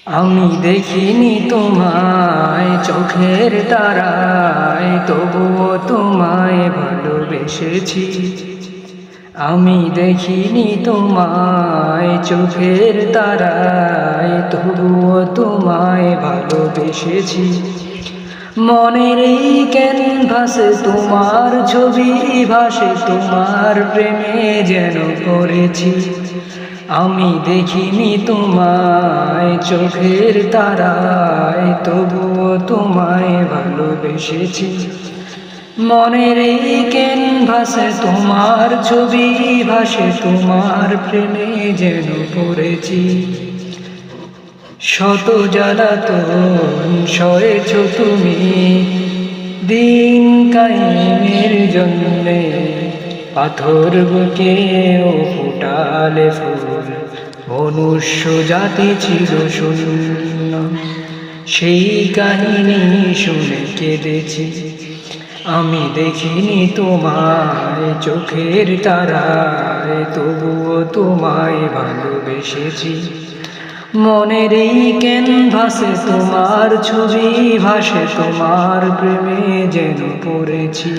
আমি দেখিনি তোমায় চোখের তারায়, তবুও তোমায় ভালোবেসেছি। আমি দেখিনি তোমায় চোখের তারায়, তবুও তোমায় ভালোবেসেছি। মনের এই ক্যানভাসে তোমার ছবি ভাসে, তোমার প্রেমে যেন পড়েছি। আমি দেখিনি তোমায় চোখের তারায়, তবুও তোমায় ভালোবেসেছি। মনের এই ক্যানভাসে তোমার ছবি ভাসে, তোমার প্রেমে যেন পড়েছি। শত জ্বালাতন সয়েছ তুমি দিন কায়েমের জন্যে, পাথর বুকেও ফুটালে ফুল। মনুষ্য জাতি ছিল শূন্য, সেই কাহিনী শুনে কেঁদেছি। আমি দেখিনি তোমায় চোখের তারায়, তবুও তোমায় ভালোবেসেছি। মনের এই ক্যানভাসে তোমার ছবি ভাসে, তোমার প্রেমে যেন পড়েছি।